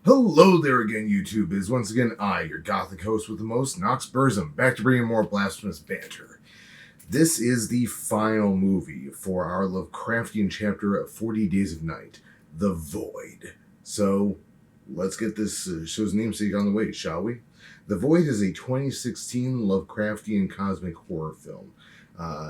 Hello there again, YouTube. It is once again I, your gothic host with the most, Knox Burzum, back to bringing more blasphemous banter. This is the final movie for our Lovecraftian chapter of 40 Days of Night, The Void. So, let's get this show's namesake on the way, shall we? The Void is a 2016 Lovecraftian cosmic horror film.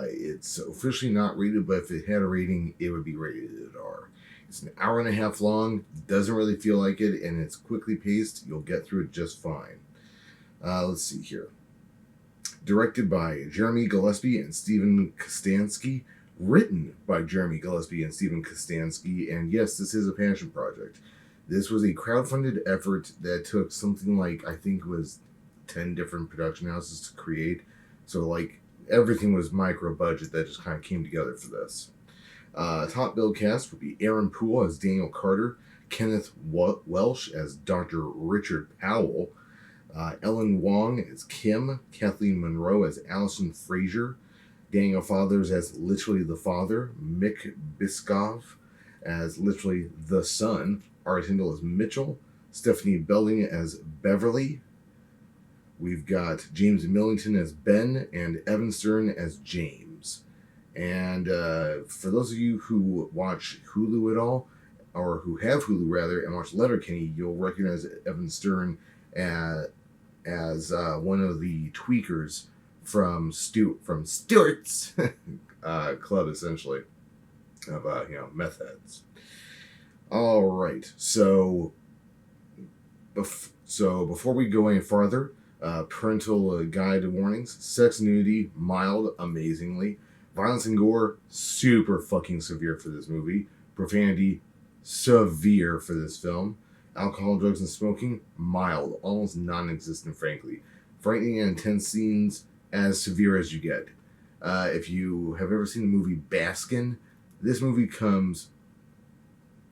It's officially not rated, but if it had a rating, it would be rated R. It's an hour and a half long, doesn't really feel like it, and it's quickly paced. You'll get through it just fine. Let's see here. Directed by Jeremy Gillespie and Stephen Kostansky. Written by Jeremy Gillespie and Stephen Kostansky. And yes, this is a passion project. This was a crowdfunded effort that took something like, I think it was 10 different production houses to create. So, like, everything was micro budget that just kind of came together for this. Top bill cast would be Aaron Poole as Daniel Carter, Kenneth Welsh as Dr. Richard Powell, Ellen Wong as Kim, Kathleen Monroe as Allison Frazier, Daniel Fathers as literally the father, Mick Biskov as literally the son, Art Hindle as Mitchell, Stephanie Belding as Beverly. We've got James Millington as Ben and Evan Stern as James. And for those of you who watch Hulu at all, or who have Hulu rather, and watch Letterkenny, you'll recognize Evan Stern as one of the tweakers from Stewart's club, essentially, of meth heads. All right, so before we go any farther, parental guide warnings: sex, nudity, mild, amazingly. Violence and gore, super fucking severe for this movie. Profanity, severe for this film. Alcohol, drugs, and smoking, mild, almost non-existent, frankly. Frightening and intense scenes, as severe as you get. If you have ever seen the movie Baskin, this movie comes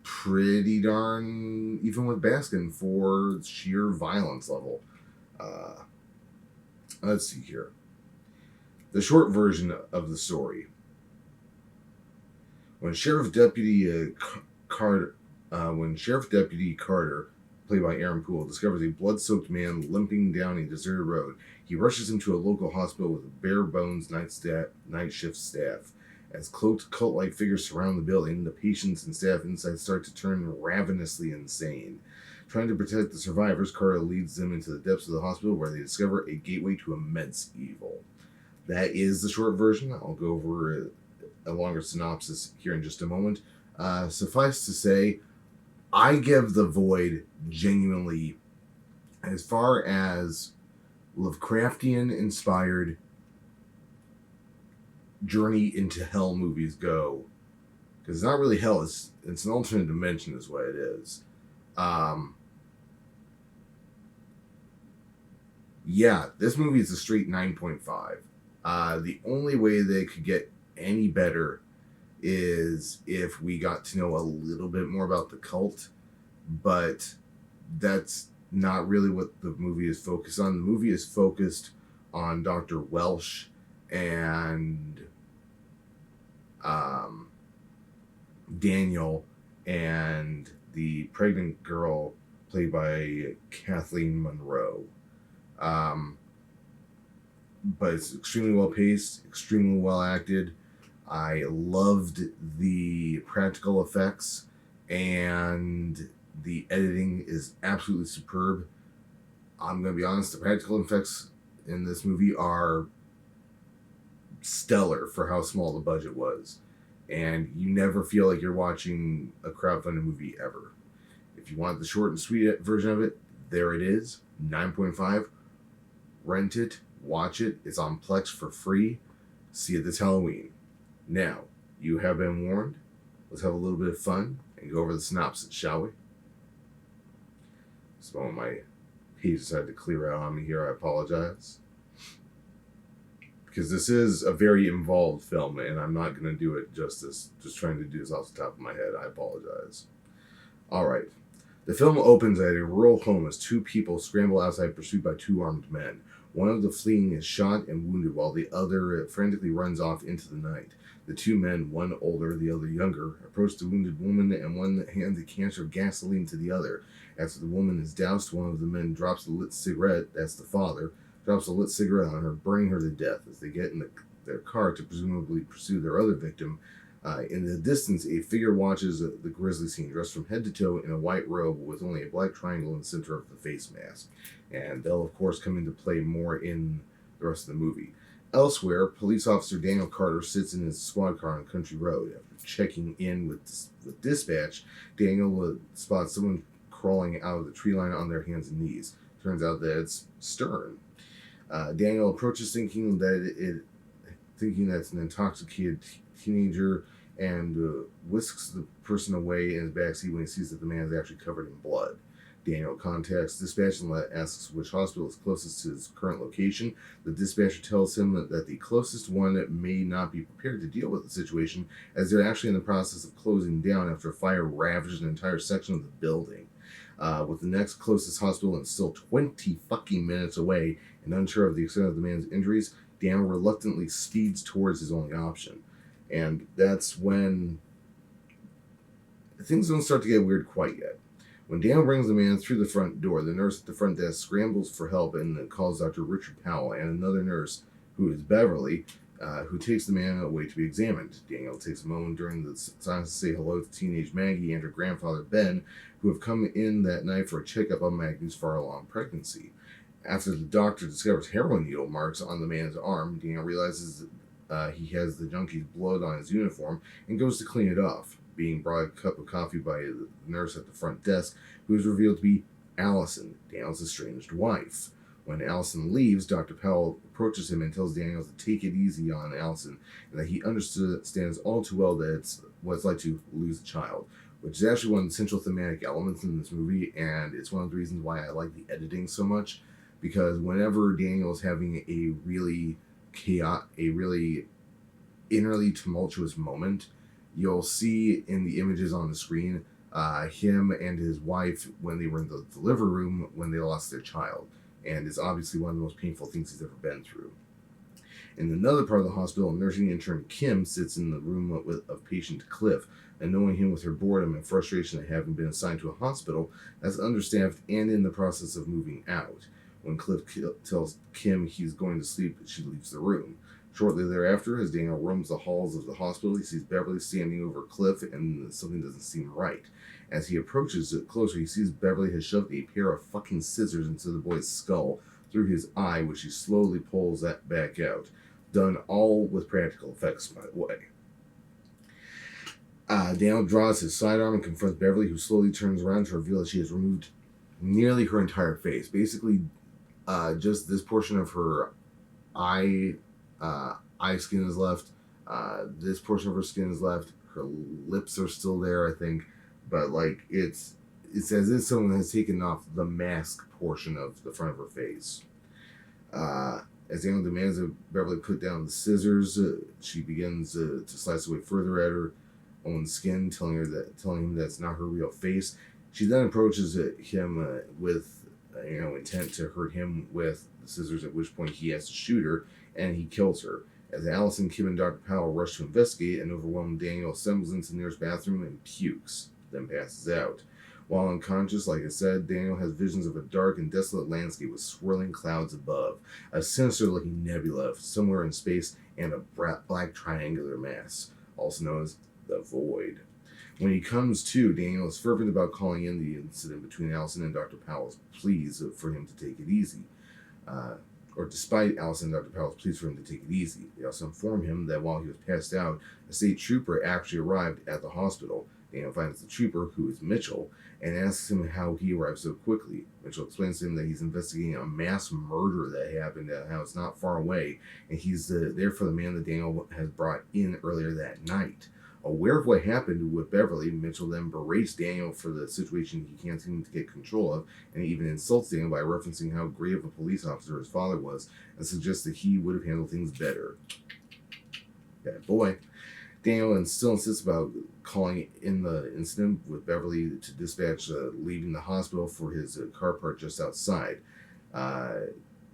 pretty darn even with Baskin for sheer violence level. Let's see here. The short version of the story. When Sheriff Deputy Carter, played by Aaron Poole, discovers a blood-soaked man limping down a deserted road, he rushes him to a local hospital with a bare-bones night shift staff. As cloaked cult-like figures surround the building, the patients and staff inside start to turn ravenously insane. Trying to protect the survivors, Carter leads them into the depths of the hospital where they discover a gateway to immense evil. That is the short version. I'll go over a longer synopsis here in just a moment. Suffice to say, I give The Void genuinely, as far as Lovecraftian-inspired journey into hell movies go, because it's not really hell, it's an alternate dimension is what it is. Yeah, this movie is a straight 9.5. The only way they could get any better is if we got to know a little bit more about the cult, but that's not really what the movie is focused on. The movie is focused on Dr. Welsh and Daniel and the pregnant girl played by Kathleen Monroe. But it's extremely well paced, extremely well acted. I loved the practical effects, and the editing is absolutely superb. I'm going to be honest, the practical effects in this movie are stellar for how small the budget was. And you never feel like you're watching a crowdfunded movie ever. If you want the short and sweet version of it, there it is, 9.5. Rent it. Watch it. It's on Plex for free. See it this Halloween. Now, you have been warned. Let's have a little bit of fun and go over the synopsis, shall we? This moment my page decided to clear out on me here. I apologize. Because this is a very involved film, and I'm not going to do it justice. Just trying to do this off the top of my head. I apologize. Alright. The film opens at a rural home as two people scramble outside pursued by two armed men. One of the fleeing is shot and wounded while the other frantically runs off into the night. The two men, one older, the other younger, approach the wounded woman and one hands a canister of gasoline to the other. After the woman is doused, one of the men drops a lit cigarette, that's the father, drops a lit cigarette on her, burning her to death. As they get in their car to presumably pursue their other victim, in the distance, a figure watches the grisly scene, dressed from head to toe in a white robe with only a black triangle in the center of the face mask. And they'll, of course, come into play more in the rest of the movie. Elsewhere, police officer Daniel Carter sits in his squad car on Country Road. After checking in with dispatch, Daniel spots someone crawling out of the tree line on their hands and knees. Turns out that it's Stern. Daniel approaches thinking that it's an intoxicated teenager and whisks the person away in his backseat when he sees that the man is actually covered in blood. Daniel contacts dispatch and asks which hospital is closest to his current location. The dispatcher tells him that the closest one may not be prepared to deal with the situation, as they're actually in the process of closing down after a fire ravaged an entire section of the building. With the next closest hospital and still 20 fucking minutes away and unsure of the extent of the man's injuries, Daniel reluctantly speeds towards his only option. And that's when things don't start to get weird quite yet. When Daniel brings the man through the front door, the nurse at the front desk scrambles for help and calls Dr. Richard Powell and another nurse, who is Beverly, who takes the man away to be examined. Daniel takes a moment during the silence to say hello to teenage Maggie and her grandfather Ben, who have come in that night for a checkup on Maggie's far-along pregnancy. After the doctor discovers heroin needle marks on the man's arm, Daniel realizes he has the junkie's blood on his uniform and goes to clean it off, being brought a cup of coffee by the nurse at the front desk, who is revealed to be Allison, Daniel's estranged wife. When Allison leaves, Dr. Powell approaches him and tells Daniel to take it easy on Allison, and that he understands all too well that it's what it's like to lose a child, which is actually one of the central thematic elements in this movie, and it's one of the reasons why I like the editing so much, because whenever Daniel is having a really innerly tumultuous moment, you'll see in the images on the screen him and his wife when they were in the delivery room when they lost their child. And it's obviously one of the most painful things he's ever been through. In another part of the hospital, nursing intern Kim sits in the room of patient Cliff, and knowing him with her boredom and frustration at having been assigned to a hospital that's understaffed and in the process of moving out. When Cliff tells Kim he's going to sleep, she leaves the room. Shortly thereafter, as Daniel roams the halls of the hospital, he sees Beverly standing over Cliff, and something doesn't seem right. As he approaches it closer, he sees Beverly has shoved a pair of fucking scissors into the boy's skull through his eye, which he slowly pulls that back out. Done all with practical effects, by the way. Daniel draws his sidearm and confronts Beverly, who slowly turns around to reveal that she has removed nearly her entire face. Basically, just this portion of her eye skin is left. This portion of her skin is left. Her lips are still there, I think. But, like, it's as if someone has taken off the mask portion of the front of her face. As Daniel demands that Beverly put down the scissors, she begins to slice away further at her own skin, telling him that's not her real face. She then approaches him with, intent to hurt him with the scissors, at which point he has to shoot her, and he kills her. As Allison, Kim, and Dr. Powell rush to investigate, an overwhelmed Daniel assembles into the nearest bathroom and pukes, then passes out. While unconscious, like I said, Daniel has visions of a dark and desolate landscape with swirling clouds above, a sinister-looking nebula somewhere in space, and a black triangular mass, also known as the Void. When he comes to, Daniel is fervent about calling in the incident between Allison and Dr. Powell's pleas for him to take it easy. Despite Allison and Dr. Powell's pleas for him to take it easy, they also inform him that while he was passed out, a state trooper actually arrived at the hospital. Daniel finds the trooper, who is Mitchell, and asks him how he arrived so quickly. Mitchell explains to him that he's investigating a mass murder that happened at a house not far away, and he's there for the man that Daniel has brought in earlier that night. Aware of what happened with Beverly, Mitchell then berates Daniel for the situation he can't seem to get control of, and even insults Daniel by referencing how great of a police officer his father was, and suggests that he would have handled things better. Bad boy. Daniel still insists about calling in the incident with Beverly to dispatch leaving the hospital for his car parked just outside.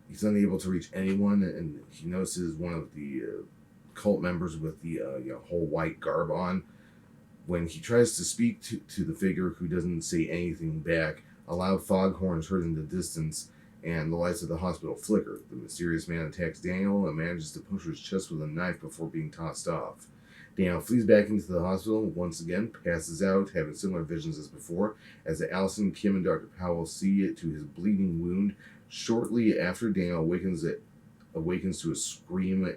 He's unable to reach anyone, and he notices one of the cult members with the whole white garb on. When he tries to speak to the figure, who doesn't say anything back, a loud foghorn is heard in the distance, and the lights of the hospital flicker. The mysterious man attacks Daniel and manages to puncture his chest with a knife before being tossed off. Daniel flees back into the hospital, once again passes out, having similar visions as before, as Allison, Kim, and Dr. Powell see it to his bleeding wound. Shortly after, Daniel awakens to a scream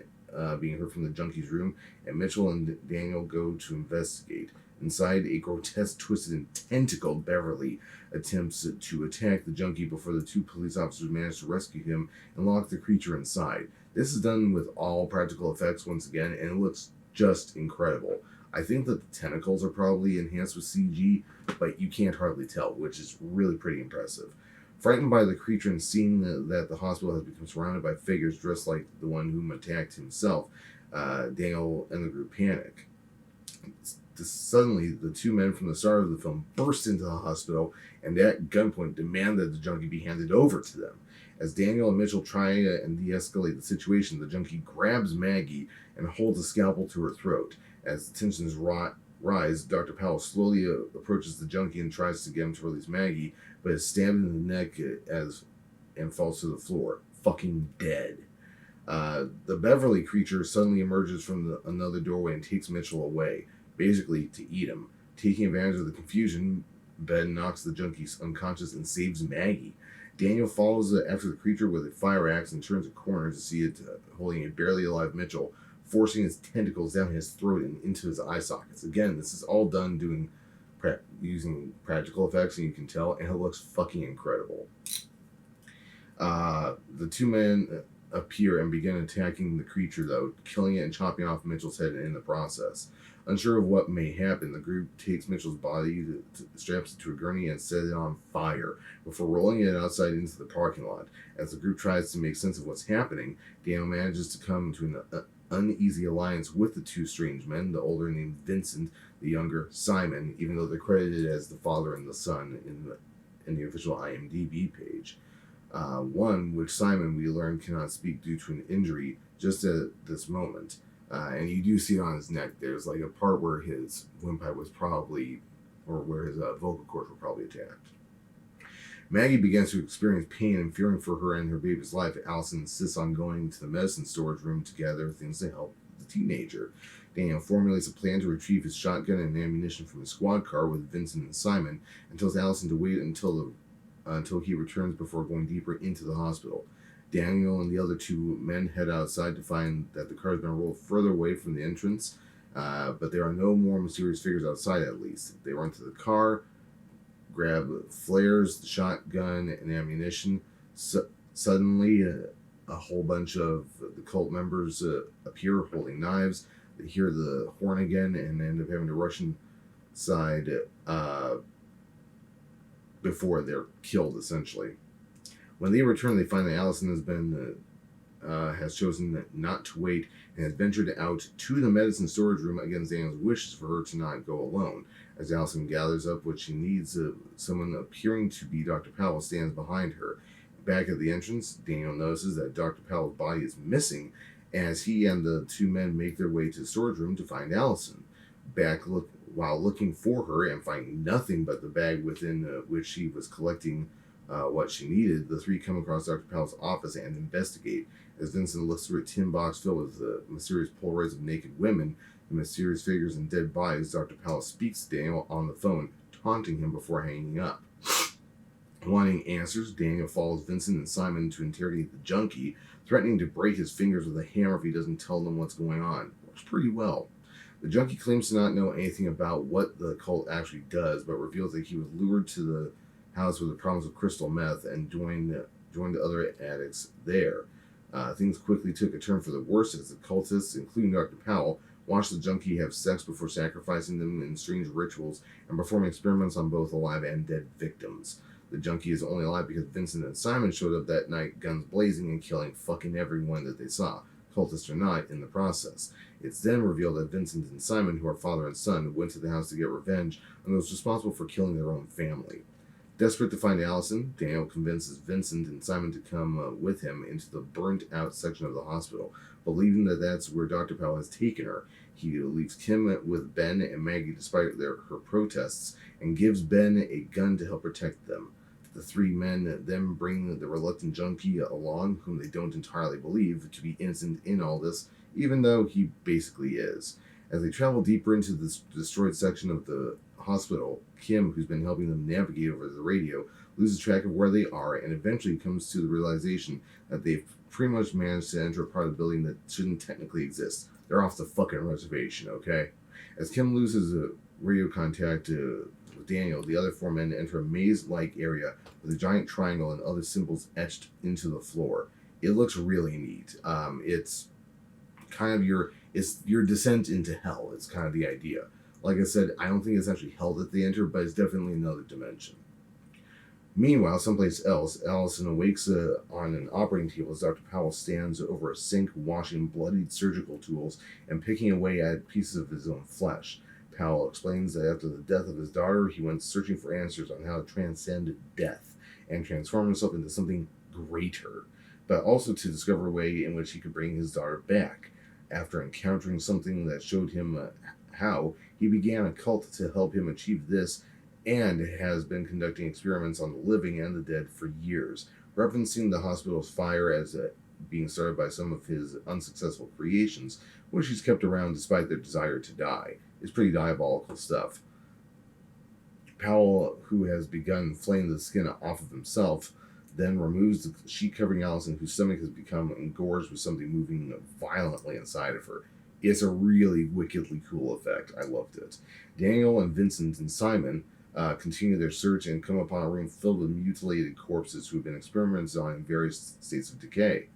being heard from the junkie's room, and Mitchell and Daniel go to investigate. Inside, a grotesque, twisted, and tentacled Beverly attempts to attack the junkie before the two police officers manage to rescue him and lock the creature inside. This is done with all practical effects once again, and it looks just incredible. I think that the tentacles are probably enhanced with CG, but you can't hardly tell, which is really pretty impressive. Frightened by the creature and seeing that the hospital has become surrounded by figures dressed like the one whom attacked himself, Daniel and the group panic. Suddenly, the two men from the start of the film burst into the hospital and at gunpoint demand that the junkie be handed over to them. As Daniel and Mitchell try and de-escalate the situation, the junkie grabs Maggie and holds a scalpel to her throat. As the tensions rise, Dr. Powell slowly approaches the junkie and tries to get him to release Maggie, but is stabbed in the neck and falls to the floor, fucking dead. The Beverly creature suddenly emerges from another doorway and takes Mitchell away, basically to eat him. Taking advantage of the confusion, Ben knocks the junkie unconscious and saves Maggie. Daniel follows after the creature with a fire axe and turns a corner to see it holding a barely alive Mitchell, forcing its tentacles down his throat and into his eye sockets. Again, this is all done using practical effects, and you can tell, and it looks fucking incredible. The two men appear and begin attacking the creature, though, killing it and chopping off Mitchell's head in the process. Unsure of what may happen, the group takes Mitchell's body, straps it to a gurney, and sets it on fire before rolling it outside into the parking lot. As the group tries to make sense of what's happening, Daniel manages to come to an uneasy alliance with the two strange men, the older named Vincent, the younger Simon, even though they're credited as the father and the son in the official IMDb page. One, which Simon, we learn, cannot speak due to an injury just at this moment. And you do see it on his neck. There's like a part where his windpipe was probably, or where his vocal cords were probably attacked. Maggie begins to experience pain and fearing for her and her baby's life. Allison insists on going to the medicine storage room to gather things to help the teenager. Daniel formulates a plan to retrieve his shotgun and ammunition from his squad car with Vincent and Simon and tells Allison to wait until he returns before going deeper into the hospital. Daniel and the other two men head outside to find that the car has been rolled further away from the entrance, but there are no more mysterious figures outside, at least. They run to the car, grab flares, the shotgun, and ammunition. Suddenly, a whole bunch of the cult members appear holding knives. They hear the horn again and end up having to rush inside before they're killed, essentially. When they return, they find that Allison has chosen not to wait and has ventured out to the medicine storage room against Daniel's wishes for her to not go alone. As Allison gathers up what she needs, someone appearing to be Dr. Powell stands behind her. Back at the entrance, Daniel notices that Dr. Powell's body is missing as he and the two men make their way to the storage room to find Allison. While looking for her and finding nothing but the bag within which she was collecting what she needed, the three come across Dr. Powell's office and investigate. As Vincent looks through a tin box filled with mysterious Polaroids of naked women, the mysterious figures and dead bodies, Dr. Powell speaks to Daniel on the phone, taunting him before hanging up. Wanting answers, Daniel follows Vincent and Simon to interrogate the junkie, threatening to break his fingers with a hammer if he doesn't tell them what's going on. Works pretty well. The junkie claims to not know anything about what the cult actually does, but reveals that he was lured to the house with the problems of crystal meth and joined the other addicts there. Things quickly took a turn for the worse as the cultists, including Dr. Powell, watched the junkie have sex before sacrificing them in strange rituals and performing experiments on both alive and dead victims. The junkie is only alive because Vincent and Simon showed up that night, guns blazing and killing fucking everyone that they saw, cultist or not, in the process. It's then revealed that Vincent and Simon, who are father and son, went to the house to get revenge on those responsible for killing their own family. Desperate to find Allison, Daniel convinces Vincent and Simon to come with him into the burnt-out section of the hospital, believing that that's where Dr. Powell has taken her. He leaves Kim with Ben and Maggie despite her protests, and gives Ben a gun to help protect them. The three men then bring the reluctant junkie along, whom they don't entirely believe to be innocent in all this, even though he basically is. As they travel deeper into this destroyed section of the hospital, Kim, who's been helping them navigate over the radio, loses track of where they are and eventually comes to the realization that they've pretty much managed to enter a part of the building that shouldn't technically exist. They're off the fucking reservation, okay? As Kim loses radio contact with Daniel, the other four men enter a maze-like area with a giant triangle and other symbols etched into the floor. It looks really neat. It's kind of your descent into hell. It's kind of the idea. Like I said, I don't think it's actually hell that they enter, but it's definitely another dimension. Meanwhile, someplace else, Allison awakes on an operating table as Dr. Powell stands over a sink washing bloodied surgical tools and picking away at pieces of his own flesh. Powell explains that after the death of his daughter, he went searching for answers on how to transcend death and transform himself into something greater, but also to discover a way in which he could bring his daughter back. After encountering something that showed him how, he began a cult to help him achieve this, and has been conducting experiments on the living and the dead for years, referencing the hospital's fire as being started by some of his unsuccessful creations, which he's kept around despite their desire to die. It's pretty diabolical stuff. Powell, who has begun flaying the skin off of himself, then removes the sheet covering Allison, whose stomach has become engorged with something moving violently inside of her. It's a really wickedly cool effect. I loved it. Daniel and Vincent and Simon continue their search and come upon a room filled with mutilated corpses who have been experimented on in various states of decay.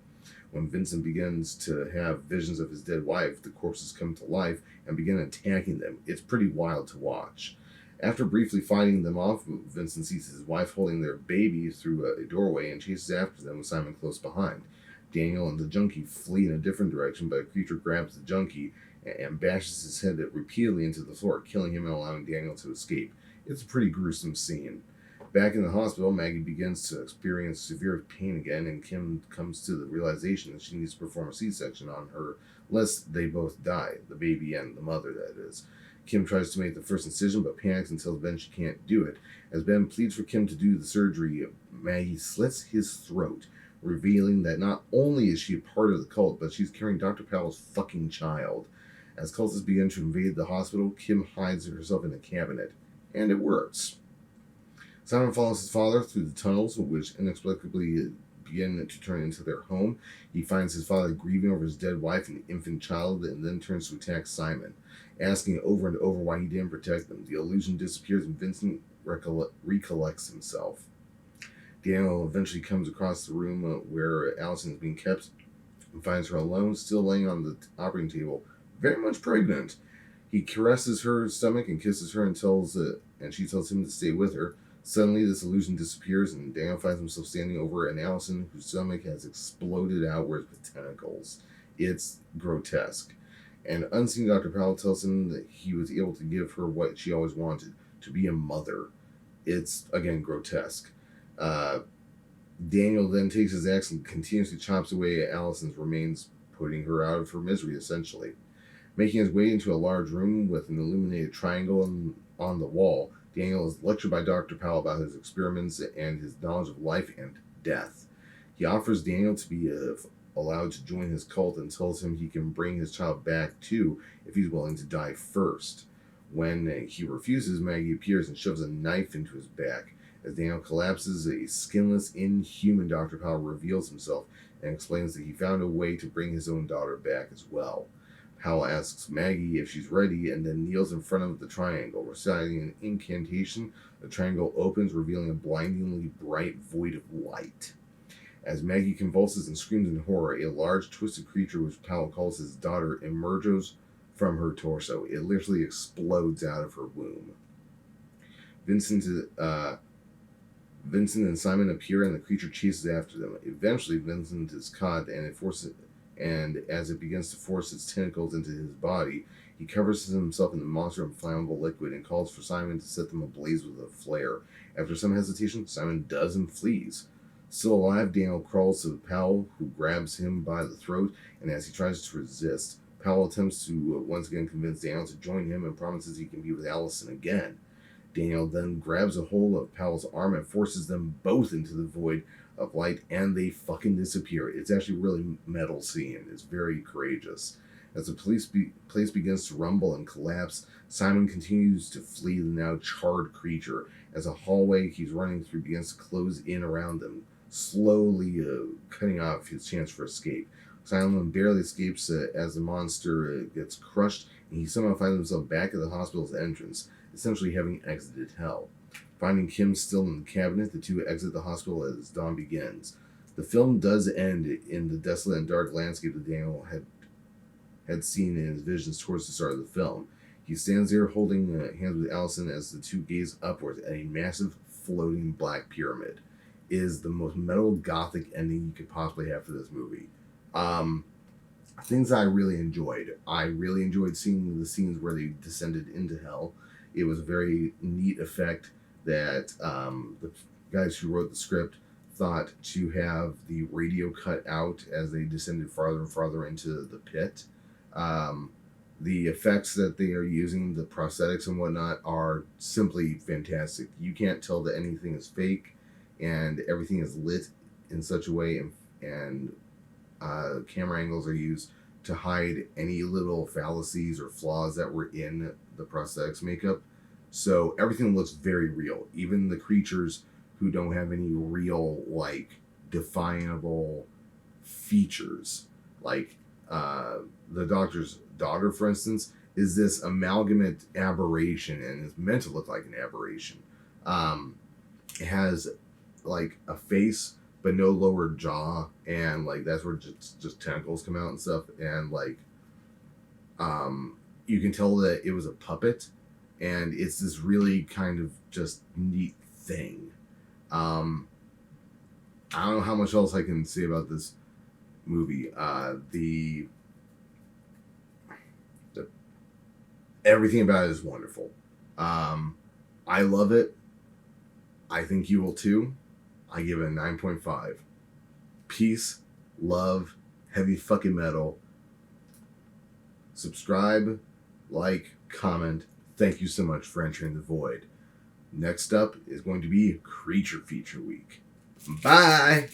When Vincent begins to have visions of his dead wife, the corpses come to life and begin attacking them. It's pretty wild to watch. After briefly fighting them off, Vincent sees his wife holding their baby through a doorway and chases after them with Simon close behind. Daniel and the junkie flee in a different direction, but a creature grabs the junkie and bashes his head repeatedly into the floor, killing him and allowing Daniel to escape. It's a pretty gruesome scene. Back in the hospital, Maggie begins to experience severe pain again, and Kim comes to the realization that she needs to perform a C-section on her, lest they both die, the baby and the mother, that is. Kim tries to make the first incision, but panics and tells Ben she can't do it. As Ben pleads for Kim to do the surgery, Maggie slits his throat, revealing that not only is she a part of the cult, but she's carrying Dr. Powell's fucking child. As cultists begin to invade the hospital, Kim hides herself in a cabinet, and it works. Simon follows his father through the tunnels, which inexplicably begin to turn into their home. He finds his father grieving over his dead wife and infant child, and then turns to attack Simon, asking over and over why he didn't protect them. The illusion disappears and Vincent recollects himself. Daniel eventually comes across the room where Allison is being kept and finds her alone, still laying on the operating table, very much pregnant. He caresses her stomach and kisses her and she tells him to stay with her. Suddenly, this illusion disappears, and Daniel finds himself standing over an Allison whose stomach has exploded outwards with tentacles. It's grotesque. And unseen Dr. Powell tells him that he was able to give her what she always wanted, to be a mother. It's, again, grotesque. Daniel then takes his axe and continuously chops away at Allison's remains, putting her out of her misery, essentially. Making his way into a large room with an illuminated triangle on the wall, Daniel is lectured by Dr. Powell about his experiments and his knowledge of life and death. He offers Daniel to be allowed to join his cult and tells him he can bring his child back too if he's willing to die first. When he refuses, Maggie appears and shoves a knife into his back. As Daniel collapses, a skinless, inhuman Dr. Powell reveals himself and explains that he found a way to bring his own daughter back as well. Powell asks Maggie if she's ready and then kneels in front of the triangle. Reciting an incantation, the triangle opens, revealing a blindingly bright void of light. As Maggie convulses and screams in horror, a large, twisted creature, which Powell calls his daughter, emerges from her torso. It literally explodes out of her womb. Vincent and Simon appear, and the creature chases after them. Eventually, Vincent is caught, and as it begins to force its tentacles into his body, He covers himself in the monster and flammable liquid and calls for Simon to set them ablaze with a flare. After some hesitation, Simon does and flees. Still alive, Daniel crawls to Powell, who grabs him by the throat, and as he tries to resist, Powell attempts to once again convince Daniel to join him and promises he can be with Allison again. Daniel then grabs a hold of Powell's arm and forces them both into the void of light, and they fucking disappear. It's actually a really metal scene. It's very courageous. As the place begins to rumble and collapse, Simon continues to flee the now charred creature. As a hallway he's running through begins to close in around them, slowly cutting off his chance for escape. Simon barely escapes as the monster gets crushed, and he somehow finds himself back at the hospital's entrance, essentially having exited hell. Finding Kim still in the cabinet, the two exit the hospital as dawn begins. The film does end in the desolate and dark landscape that Daniel had seen in his visions towards the start of the film. He stands there holding hands with Allison as the two gaze upwards at a massive floating black pyramid. It is the most metal gothic ending you could possibly have for this movie. Things I really enjoyed. I really enjoyed seeing the scenes where they descended into hell. It was a very neat effect that the guys who wrote the script thought to have the radio cut out as they descended farther and farther into the pit. The effects that they are using, the prosthetics and whatnot, are simply fantastic. You can't tell that anything is fake, and everything is lit in such a way, and camera angles are used to hide any little fallacies or flaws that were in the prosthetics makeup. So everything looks very real. Even the creatures who don't have any real, definable features. Like, the doctor's daughter, for instance, is this amalgamate aberration and is meant to look like an aberration. It has, a face, but no lower jaw, and, that's where just tentacles come out and stuff, and, you can tell that it was a puppet, and it's this really kind of just neat thing. I don't know how much else I can say about this movie. Everything about it is wonderful. I love it. I think you will too. I give it a 9.5. Peace, love, heavy fucking metal. Subscribe, comment. Thank you so much for entering the void. Next up is going to be Creature Feature Week. Bye!